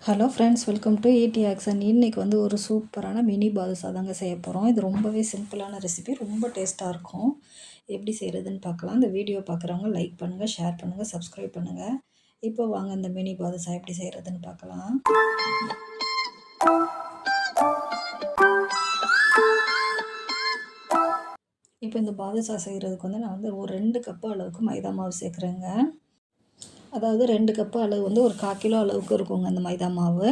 Hello friends, welcome to ED action. இன்றைக்கி வந்து ஒரு சூப்பரான மினி பாதுஷா தாங்க செய்ய போகிறோம். இது ரொம்பவே சிம்பிளான ரெசிபி, ரொம்ப டேஸ்ட்டாக இருக்கும். எப்படி செய்கிறதுன்னு பார்க்கலாம். இந்த வீடியோ பார்க்குறவங்க லைக் பண்ணுங்கள், ஷேர் பண்ணுங்கள், சப்ஸ்கிரைப் பண்ணுங்கள். இப்போ வாங்க இந்த மினி பாதுஷா எப்படி செய்கிறதுன்னு பார்க்கலாம். இப்போ இந்த பாதுஷா செய்கிறதுக்கு வந்து நான் வந்து ஒரு 2 கப்பு அளவுக்கு மைதா மாவு சேர்க்குறேங்க. அதாவது 2 கப்பு அளவு வந்து ஒரு 1/4 கிலோ அளவுக்கு இருக்குங்க இந்த மைதா மாவு.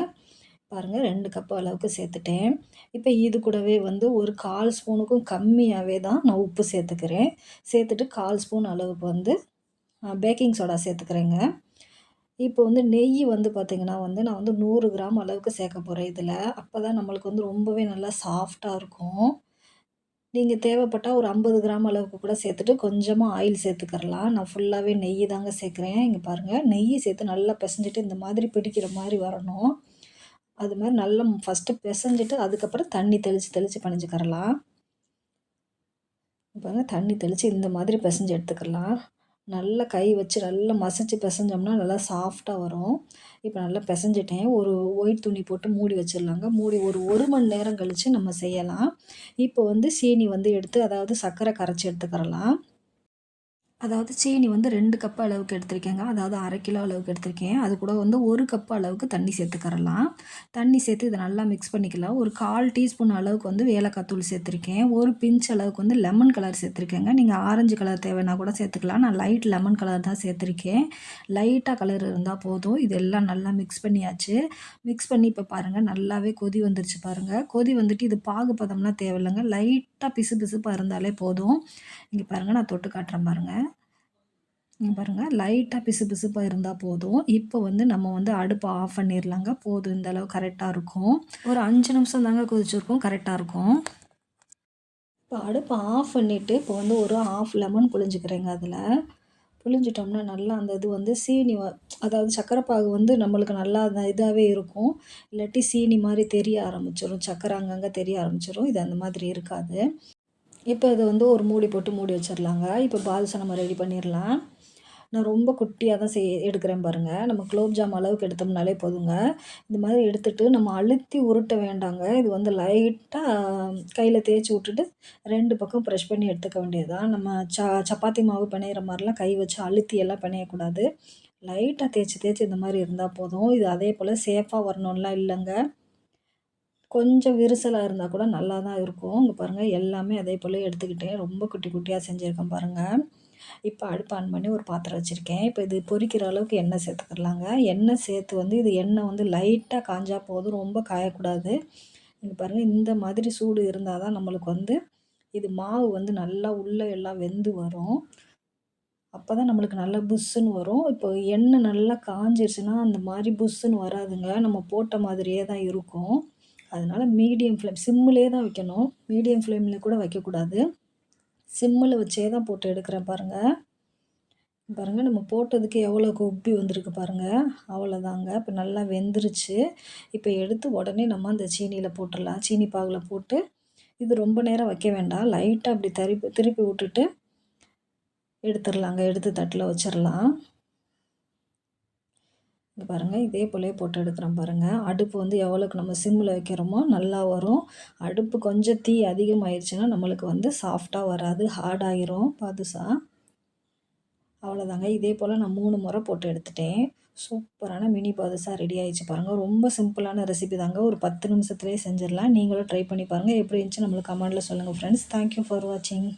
பாருங்கள், 2 கப்பு அளவுக்கு சேர்த்துட்டேன். இப்போ இது கூடவே வந்து ஒரு 1/4 ஸ்பூனுக்கும் கம்மியாகவே தான் நான் உப்பு சேர்த்துக்கிறேன். சேர்த்துட்டு 1/4 ஸ்பூன் அளவுக்கு வந்து பேக்கிங் சோடா சேர்த்துக்கிறேங்க. இப்போ வந்து நெய் வந்து பார்த்திங்கன்னா வந்து நான் வந்து 100 கிராம் அளவுக்கு சேர்க்க போகிறேன் இதில். அப்போ தான் நம்மளுக்கு வந்து ரொம்பவே நல்லா சாஃப்டாக இருக்கும். நீங்கள் தேவைப்பட்டால் ஒரு 50 கிராம் அளவுக்கு கூட சேர்த்துட்டு கொஞ்சமாக ஆயில் சேர்த்துக்கிறலாம். நான் ஃபுல்லாகவே நெய் தாங்க சேர்க்குறேன். இங்கே பாருங்கள், நெய் சேர்த்து நல்லா பிசைஞ்சிட்டு இந்த மாதிரி பிடிக்கிற மாதிரி வரணும். அது மாதிரி நல்லா ஃபஸ்ட்டு பிசைஞ்சிட்டு அதுக்கப்புறம் தண்ணி தெளித்து தெளித்து பிணைஞ்சிக்கிறலாம். பாருங்க, தண்ணி தெளித்து இந்த மாதிரி பிசைஞ்சு எடுத்துக்கலாம். நல்லா கை வச்சு நல்லா மசிச்சு பிசைஞ்சோம்னா நல்லா சாஃப்டாக வரும். இப்போ நல்லா பிசைஞ்சிட்டேன். ஒரு ஒயிட் துணி போட்டு மூடி வச்சிடலாங்க. மூடி ஒரு மணி நேரம் கழித்து நம்ம செய்யலாம். இப்போ வந்து சீனி வந்து எடுத்து, அதாவது சர்க்கரை கரைச்சி எடுத்துக்கிறலாம். அதாவது சீனி வந்து 2 கப் அளவுக்கு எடுத்திருக்கேங்க. அதாவது 1/2 கிலோ அளவுக்கு எடுத்திருக்கேன். அது கூட வந்து 1 கப் அளவுக்கு தண்ணி சேர்த்துக்கிறலாம். தண்ணி சேர்த்து இதை நல்லா மிக்ஸ் பண்ணிக்கலாம். ஒரு 1/4 டீஸ்பூன் அளவுக்கு வந்து ஏலக்காய் தூள் சேர்த்துருக்கேன். ஒரு பிஞ்ச் அளவுக்கு வந்து லெமன் கலர் சேர்த்துருக்கேங்க. நீங்கள் ஆரஞ்சு கலர் தேவைன்னா கூட சேர்த்துக்கலாம். நான் லைட் லெமன் கலர் தான் சேர்த்துருக்கேன். லைட்டாக கலர் இருந்தால் போதும். இதெல்லாம் நல்லா மிக்ஸ் பண்ணியாச்சு. மிக்ஸ் பண்ணி இப்போ பாருங்கள், நல்லாவே கொதி வந்துருச்சு பாருங்கள். கொதி வந்துட்டு இது பாகு பதம்லாம் தேவையில்லைங்க. லைட்டாக பிசுப்பாக இருந்தாலே போதும். இங்கே பாருங்கள், நான் தொட்டு காட்டுறேன் பாருங்கள். இங்கே பாருங்கள், லைட்டாக பிசுப்பாக இருந்தால் போதும். இப்போ வந்து நம்ம வந்து அடுப்பை ஆஃப் பண்ணிடலாங்க. போதும், இந்த அளவு கரெக்டாக இருக்கும். ஒரு 5 நிமிஷம் தாங்க கொதிச்சிருக்கும், கரெக்டாக இருக்கும். இப்போ அடுப்பை ஆஃப் பண்ணிவிட்டு இப்போ வந்து ஒரு 1/2 லெமன் புழிஞ்சிக்கிறேங்க. அதில் புழிஞ்சிட்டோம்னா நல்லா அந்த இது வந்து சீனி அதாவது சர்க்கரை பாகு வந்து நம்மளுக்கு நல்லா இதாகவே இருக்கும். இல்லாட்டி சீனி மாதிரி தெரிய ஆரம்பிச்சிடும், சர்க்கரை அங்கங்கே தெரிய ஆரம்பிச்சிடும். இது அந்த மாதிரி இருக்காது. இப்போ இதை வந்து ஒரு மூடி போட்டு மூடி வச்சிடலாங்க. இப்போ பாதுஷா நம்ம ரெடி பண்ணிடலாம். நான் ரொம்ப குட்டியாக தான் எடுக்கிறேன் பாருங்கள். நம்ம குலோப் ஜாம் அளவுக்கு எடுத்தோம்னாலே போதுங்க. இந்த மாதிரி எடுத்துகிட்டு நம்ம அழுத்தி உருட்ட வேண்டாங்க. இது வந்து லைட்டாக கையில் தேய்ச்சி விட்டுட்டு 2 பக்கம் ப்ரெஷ் பண்ணி எடுத்துக்க வேண்டியது தான். நம்ம சப்பாத்தி மாவு பிணையிற மாதிரிலாம் கை வச்சு அழுத்தி எல்லாம் பிணையக்கூடாது. லைட்டாக தேய்ச்சி இந்த மாதிரி இருந்தால் போதும். இது அதே போல் சேஃபாக வரணும்லாம் இல்லைங்க. கொஞ்சம் விரிசலாக இருந்தால் கூட நல்லா தான் இருக்கும். இங்கே பாருங்கள், எல்லாமே அதே போல் எடுத்துக்கிட்டேன். ரொம்ப குட்டி குட்டியாக செஞ்சுருக்கேன் பாருங்கள். இப்போ அடுப்பு ஆன் பண்ணி ஒரு பாத்திரம் வச்சுருக்கேன். இப்போ இது பொரிக்கிற அளவுக்கு எண்ணெய் சேர்த்துக்கிறலாங்க. எண்ணெய் சேர்த்து வந்து இது எண்ணெய் வந்து லைட்டாக காஞ்சா போதும், ரொம்ப காயக்கூடாது. இங்கே பாருங்கள், இந்த மாதிரி சூடு இருந்தால் தான் நம்மளுக்கு வந்து இது மாவு வந்து நல்லா உள்ளே எல்லாம் வெந்து வரும். அப்போ தான் நம்மளுக்கு நல்லா புஷ்ஷுன்னு வரும். இப்போ எண்ணெய் நல்லா காஞ்சிருச்சுன்னா அந்த மாதிரி புஷ்ஷுன்னு வராதுங்க. நம்ம போட்ட மாதிரியே தான் இருக்கும். அதனால் மீடியம் ஃப்ளேம், சிம்மிலே தான் வைக்கணும். மீடியம் ஃப்ளேமில் கூட வைக்கக்கூடாது. சிம்மில் வச்சே தான் போட்டு எடுக்கிறேன் பாருங்கள். பாருங்கள், நம்ம போட்டதுக்கு எவ்வளோக்கு உப்பி வந்திருக்கு பாருங்கள். அவ்வளோதாங்க. இப்போ நல்லா வெந்துருச்சு. இப்போ எடுத்து உடனே நம்ம அந்த சீனியில் போட்டுடலாம். சீனி பாகில் போட்டு இது ரொம்ப நேரம் வைக்க வேண்டாம். லைட்டாக அப்படி திருப்பி விட்டுட்டு எடுத்துடலாங்க. எடுத்து தட்டில் வச்சிடலாம். இங்கே பாருங்கள், இதே போலே போட்டு எடுக்கிறோம் பாருங்கள். அடுப்பு வந்து எவ்வளோக்கு நம்ம சிம்மில் வைக்கிறோமோ நல்லா வரும். அடுப்பு கொஞ்சம் தீ அதிகமாகிடுச்சுன்னா நம்மளுக்கு வந்து சாஃப்டாக வராது, ஹார்டாகிரும் பாதுஷா. அவ்வளோதாங்க. இதே போல் நான் 3 முறை போட்டு எடுத்துட்டேன். சூப்பரான மினி பாதுஷா ரெடி ஆகிடுச்சு பாருங்கள். ரொம்ப சிம்பிளான ரெசிபி தாங்க. ஒரு 10 நிமிஷத்துலேயே செஞ்சிடலாம். நீங்களும் ட்ரை பண்ணி பாருங்கள். எப்படி இருந்துச்சு நம்மளுக்கு கமெண்டில் சொல்லுங்கள் ஃப்ரெண்ட்ஸ். தேங்க்யூ ஃபார் வாட்சிங்.